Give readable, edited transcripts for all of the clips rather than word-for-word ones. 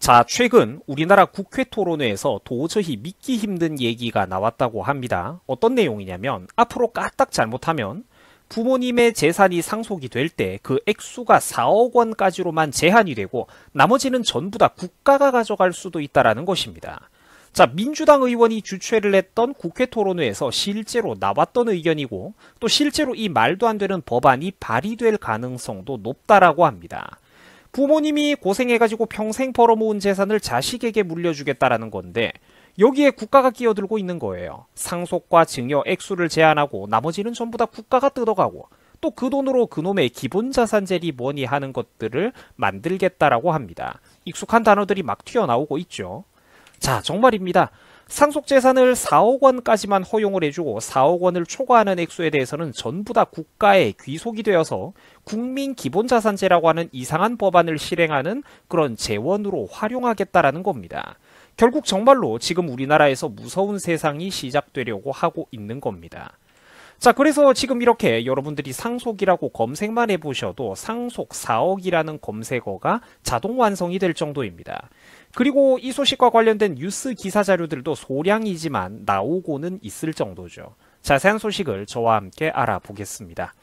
자, 최근 우리나라 국회 토론회에서 도저히 믿기 힘든 얘기가 나왔다고 합니다. 어떤 내용이냐면 앞으로 까딱 잘못하면 부모님의 재산이 상속이 될 때 그 액수가 4억 원까지로만 제한이 되고 나머지는 전부 다 국가가 가져갈 수도 있다는 것입니다. 자, 민주당 의원이 주최를 했던 국회 토론회에서 실제로 나왔던 의견이고 또 실제로 이 말도 안 되는 법안이 발의될 가능성도 높다라고 합니다. 부모님이 고생해가지고 평생 벌어모은 재산을 자식에게 물려주겠다라는 건데 여기에 국가가 끼어들고 있는 거예요. 상속과 증여 액수를 제한하고 나머지는 전부 다 국가가 뜯어가고 또 그 돈으로 그놈의 기본자산제리 뭐니 하는 것들을 만들겠다라고 합니다. 익숙한 단어들이 막 튀어나오고 있죠. 자, 정말입니다. 상속재산을 4억 원까지만 허용을 해주고 4억 원을 초과하는 액수에 대해서는 전부 다 국가에 귀속이 되어서 국민기본자산제라고 하는 이상한 법안을 실행하는 그런 재원으로 활용하겠다라는 겁니다. 결국 정말로 지금 우리나라에서 무서운 세상이 시작되려고 하고 있는 겁니다. 자, 그래서 지금 이렇게 여러분들이 상속이라고 검색만 해보셔도 상속 4억이라는 검색어가 자동 완성이 될 정도입니다. 그리고 이 소식과 관련된 뉴스 기사 자료들도 소량이지만 나오고는 있을 정도죠. 자세한 소식을 저와 함께 알아보겠습니다.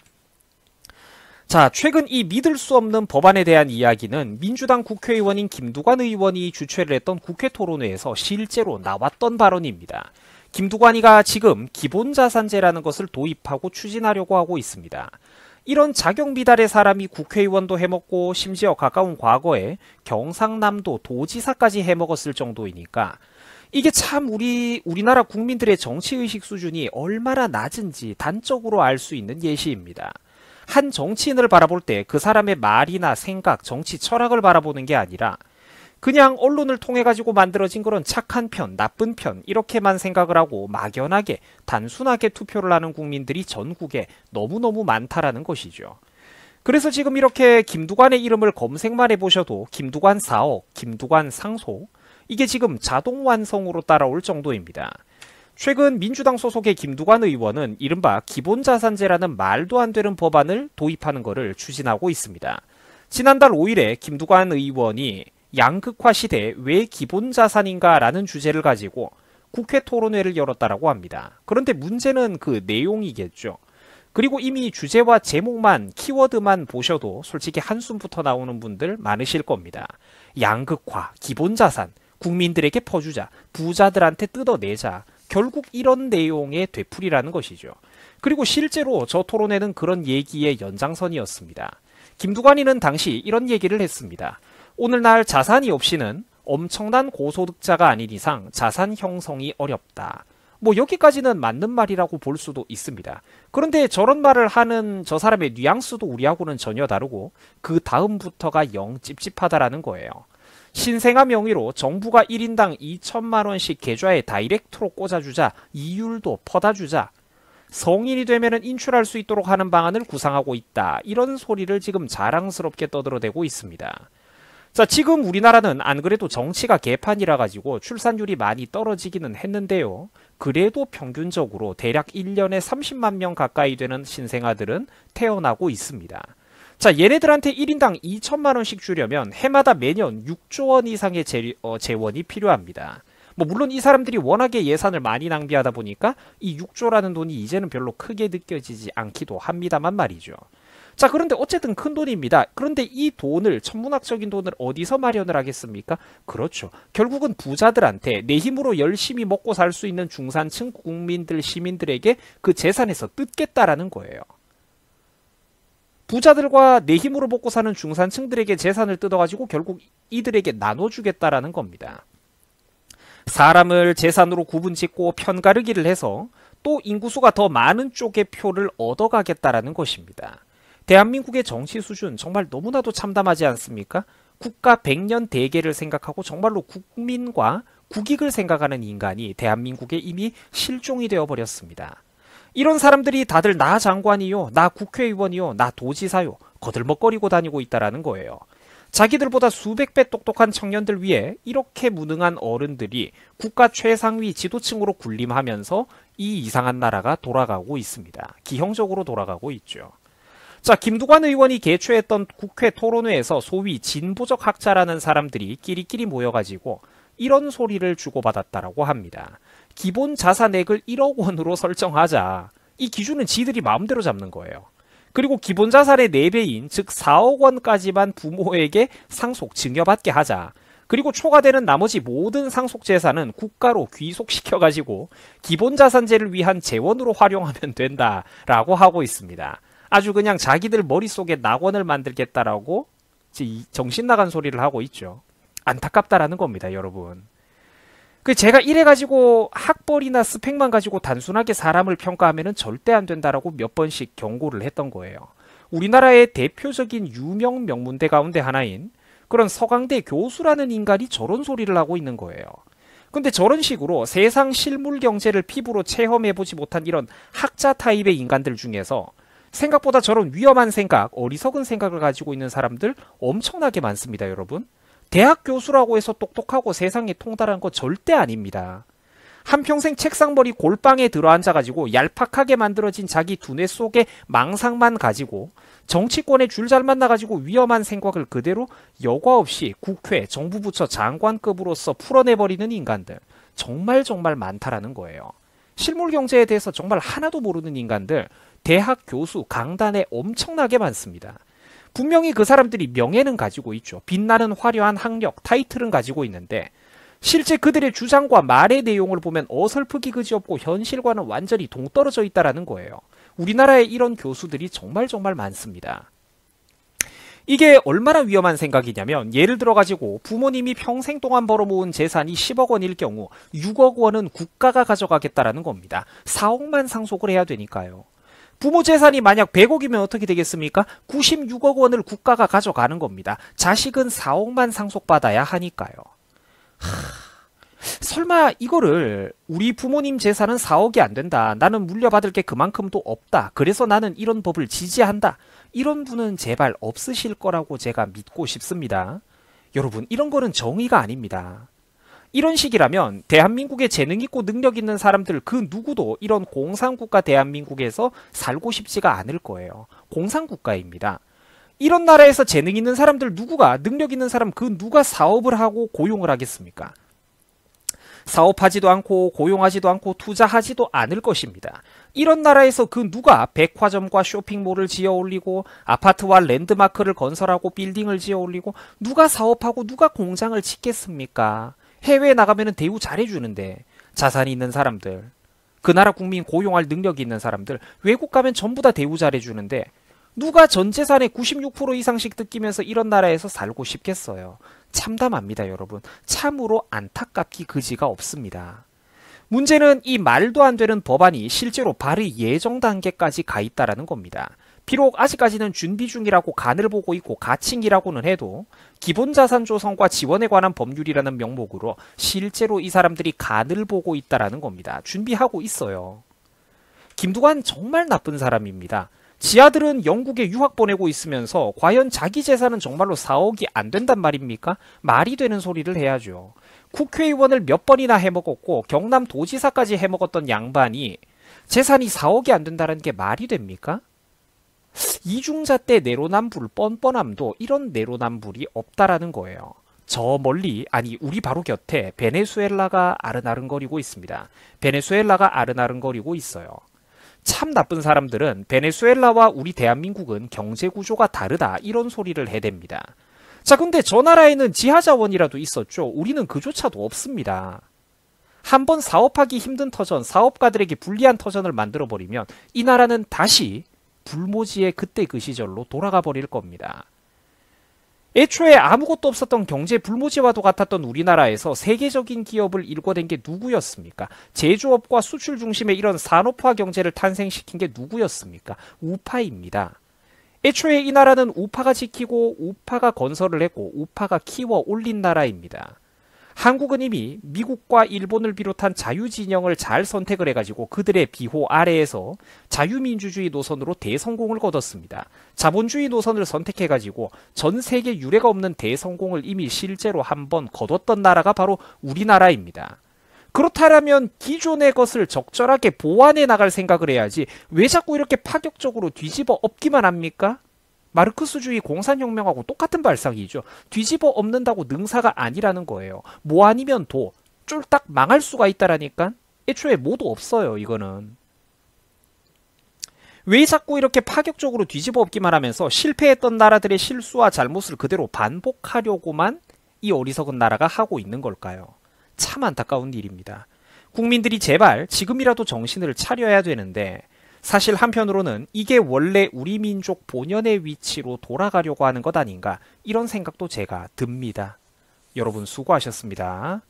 자, 최근 이 믿을 수 없는 법안에 대한 이야기는 민주당 국회의원인 김두관 의원이 주최를 했던 국회 토론회에서 실제로 나왔던 발언입니다. 김두관이가 지금 기본자산제라는 것을 도입하고 추진하려고 하고 있습니다. 이런 자격미달의 사람이 국회의원도 해먹고 심지어 가까운 과거에 경상남도 도지사까지 해먹었을 정도이니까 이게 참 우리나라 국민들의 정치의식 수준이 얼마나 낮은지 단적으로 알 수 있는 예시입니다. 한 정치인을 바라볼 때 그 사람의 말이나 생각, 정치 철학을 바라보는 게 아니라 그냥 언론을 통해 가지고 만들어진 그런 착한 편, 나쁜 편 이렇게만 생각을 하고 막연하게 단순하게 투표를 하는 국민들이 전국에 너무너무 많다라는 것이죠. 그래서 지금 이렇게 김두관의 이름을 검색만 해보셔도 김두관 4억, 김두관 상속 이게 지금 자동 완성으로 따라올 정도입니다. 최근 민주당 소속의 김두관 의원은 이른바 기본자산제라는 말도 안 되는 법안을 도입하는 것을 추진하고 있습니다. 지난달 5일에 김두관 의원이 양극화 시대 왜 기본자산인가 라는 주제를 가지고 국회 토론회를 열었다라고 합니다. 그런데 문제는 그 내용이겠죠. 그리고 이미 주제와 제목만 키워드만 보셔도 솔직히 한숨부터 나오는 분들 많으실 겁니다. 양극화, 기본자산, 국민들에게 퍼주자, 부자들한테 뜯어내자. 결국 이런 내용의 되풀이라는 것이죠. 그리고 실제로 저 토론회는 그런 얘기의 연장선이었습니다. 김두관이는 당시 이런 얘기를 했습니다. 오늘날 자산이 없이는 엄청난 고소득자가 아닌 이상 자산 형성이 어렵다. 뭐 여기까지는 맞는 말이라고 볼 수도 있습니다. 그런데 저런 말을 하는 저 사람의 뉘앙스도 우리하고는 전혀 다르고 그 다음부터가 영 찝찝하다라는 거예요. 신생아 명의로 정부가 1인당 2천만 원씩 계좌에 다이렉트로 꽂아주자, 이율도 퍼다주자, 성인이 되면 인출할 수 있도록 하는 방안을 구상하고 있다. 이런 소리를 지금 자랑스럽게 떠들어대고 있습니다. 자, 지금 우리나라는 안 그래도 정치가 개판이라 가지고 출산율이 많이 떨어지기는 했는데요. 그래도 평균적으로 대략 1년에 30만 명 가까이 되는 신생아들은 태어나고 있습니다. 자, 얘네들한테 1인당 2천만 원씩 주려면 해마다 매년 6조 원 이상의 재원이 필요합니다. 뭐 물론 이 사람들이 워낙에 예산을 많이 낭비하다 보니까 이 6조라는 돈이 이제는 별로 크게 느껴지지 않기도 합니다만 말이죠. 자, 그런데 어쨌든 큰 돈입니다. 그런데 이 돈을, 천문학적인 돈을 어디서 마련을 하겠습니까? 그렇죠. 결국은 부자들한테 내 힘으로 열심히 먹고 살 수 있는 중산층 국민들, 시민들에게 그 재산에서 뜯겠다라는 거예요. 부자들과 내 힘으로 먹고 사는 중산층들에게 재산을 뜯어가지고 결국 이들에게 나눠주겠다라는 겁니다. 사람을 재산으로 구분짓고 편가르기를 해서 또 인구수가 더 많은 쪽의 표를 얻어가겠다라는 것입니다. 대한민국의 정치 수준 정말 너무나도 참담하지 않습니까? 국가 100년 대계를 생각하고 정말로 국민과 국익을 생각하는 인간이 대한민국에 이미 실종이 되어버렸습니다. 이런 사람들이 다들 나 장관이요, 나 국회의원이요, 나 도지사요 거들먹거리고 다니고 있다라는 거예요. 자기들보다 수백 배 똑똑한 청년들 위해 이렇게 무능한 어른들이 국가 최상위 지도층으로 군림하면서 이 이상한 나라가 돌아가고 있습니다. 기형적으로 돌아가고 있죠. 자, 김두관 의원이 개최했던 국회 토론회에서 소위 진보적 학자라는 사람들이 끼리끼리 모여가지고 이런 소리를 주고받았다라고 합니다. 기본 자산액을 1억 원으로 설정하자. 이 기준은 지들이 마음대로 잡는 거예요. 그리고 기본 자산의 4배인 즉 4억 원까지만 부모에게 상속 증여받게 하자. 그리고 초과되는 나머지 모든 상속 재산은 국가로 귀속시켜가지고 기본 자산제를 위한 재원으로 활용하면 된다라고 하고 있습니다. 아주 그냥 자기들 머릿속에 낙원을 만들겠다라고 정신 나간 소리를 하고 있죠. 안타깝다라는 겁니다, 여러분. 제가 이래가지고 학벌이나 스펙만 가지고 단순하게 사람을 평가하면 절대 안 된다라고 몇 번씩 경고를 했던 거예요. 우리나라의 대표적인 유명 명문대 가운데 하나인 그런 서강대 교수라는 인간이 저런 소리를 하고 있는 거예요. 근데 저런 식으로 세상 실물 경제를 피부로 체험해보지 못한 이런 학자 타입의 인간들 중에서 생각보다 저런 위험한 생각, 어리석은 생각을 가지고 있는 사람들 엄청나게 많습니다, 여러분. 대학 교수라고 해서 똑똑하고 세상에 통달한 거 절대 아닙니다. 한평생 책상머리 골방에 들어앉아가지고 얄팍하게 만들어진 자기 두뇌 속의 망상만 가지고 정치권에 줄 잘 만나가지고 위험한 생각을 그대로 여과 없이 국회, 정부 부처 장관급으로서 풀어내버리는 인간들 정말 많다라는 거예요. 실물 경제에 대해서 정말 하나도 모르는 인간들 대학 교수, 강단에 엄청나게 많습니다. 분명히 그 사람들이 명예는 가지고 있죠. 빛나는 화려한 학력, 타이틀은 가지고 있는데 실제 그들의 주장과 말의 내용을 보면 어설프기 그지없고 현실과는 완전히 동떨어져 있다는 거예요. 우리나라에 이런 교수들이 정말 많습니다. 이게 얼마나 위험한 생각이냐면 예를 들어가지고 부모님이 평생 동안 벌어모은 재산이 10억 원일 경우 6억 원은 국가가 가져가겠다라는 겁니다. 4억만 상속을 해야 되니까요. 부모 재산이 만약 100억이면 어떻게 되겠습니까? 96억 원을 국가가 가져가는 겁니다. 자식은 4억만 상속받아야 하니까요. 설마 이거를 우리 부모님 재산은 4억이 안 된다. 나는 물려받을 게 그만큼도 없다. 그래서 나는 이런 법을 지지한다. 이런 분은 제발 없으실 거라고 제가 믿고 싶습니다. 여러분, 이런 거는 정의가 아닙니다. 이런 식이라면 대한민국에 재능 있고 능력 있는 사람들 그 누구도 이런 공산국가 대한민국에서 살고 싶지가 않을 거예요. 공산국가입니다. 이런 나라에서 재능 있는 사람들 누구가 능력 있는 사람 그 누가 사업을 하고 고용을 하겠습니까? 사업하지도 않고 고용하지도 않고 투자하지도 않을 것입니다. 이런 나라에서 그 누가 백화점과 쇼핑몰을 지어 올리고 아파트와 랜드마크를 건설하고 빌딩을 지어 올리고 누가 사업하고 누가 공장을 짓겠습니까? 해외에 나가면 대우 잘해주는데 자산이 있는 사람들, 그 나라 국민 고용할 능력이 있는 사람들 외국 가면 전부 다 대우 잘해주는데 누가 전 재산의 96% 이상씩 뜯기면서 이런 나라에서 살고 싶겠어요. 참담합니다, 여러분. 참으로 안타깝기 그지가 없습니다. 문제는 이 말도 안 되는 법안이 실제로 발의 예정 단계까지 가 있다는 겁니다. 비록 아직까지는 준비 중이라고 간을 보고 있고 가칭이라고는 해도 기본자산 조성과 지원에 관한 법률이라는 명목으로 실제로 이 사람들이 간을 보고 있다는 겁니다. 준비하고 있어요. 김두관 정말 나쁜 사람입니다. 지 아들은 영국에 유학 보내고 있으면서 과연 자기 재산은 정말로 4억이 안 된단 말입니까? 말이 되는 소리를 해야죠. 국회의원을 몇 번이나 해먹었고 경남도지사까지 해먹었던 양반이 재산이 4억이 안 된다는 게 말이 됩니까? 이중자 때 내로남불 뻔뻔함도 이런 내로남불이 없다라는 거예요. 저 멀리, 아니 우리 바로 곁에 베네수엘라가 아른아른거리고 있습니다. 베네수엘라가 아른아른거리고 있어요. 참 나쁜 사람들은 베네수엘라와 우리 대한민국은 경제구조가 다르다 이런 소리를 해댑니다. 자, 근데 저 나라에는 지하자원이라도 있었죠. 우리는 그조차도 없습니다. 한번 사업하기 힘든 터전, 사업가들에게 불리한 터전을 만들어버리면 이 나라는 다시 불모지의 그때 그 시절로 돌아가 버릴 겁니다. 애초에 아무것도 없었던 경제 불모지와도 같았던 우리나라에서 세계적인 기업을 일궈낸 게 누구였습니까? 제조업과 수출 중심의 이런 산업화 경제를 탄생시킨 게 누구였습니까? 우파입니다. 애초에 이 나라는 우파가 지키고 우파가 건설을 했고 우파가 키워 올린 나라입니다. 한국은 이미 미국과 일본을 비롯한 자유진영을 잘 선택을 해가지고 그들의 비호 아래에서 자유민주주의 노선으로 대성공을 거뒀습니다. 자본주의 노선을 선택해가지고 전 세계 유례가 없는 대성공을 이미 실제로 한번 거뒀던 나라가 바로 우리나라입니다. 그렇다면 기존의 것을 적절하게 보완해 나갈 생각을 해야지 왜 자꾸 이렇게 파격적으로 뒤집어 엎기만 합니까? 마르크스주의 공산혁명하고 똑같은 발상이죠. 뒤집어 엎는다고 능사가 아니라는 거예요. 뭐 아니면 도, 쫄딱 망할 수가 있다라니까? 애초에 뭐도 없어요, 이거는. 왜 자꾸 이렇게 파격적으로 뒤집어 엎기만 하면서 실패했던 나라들의 실수와 잘못을 그대로 반복하려고만 이 어리석은 나라가 하고 있는 걸까요? 참 안타까운 일입니다. 국민들이 제발 지금이라도 정신을 차려야 되는데 사실 한편으로는 이게 원래 우리 민족 본연의 위치로 돌아가려고 하는 것 아닌가 이런 생각도 제가 듭니다. 여러분 수고하셨습니다.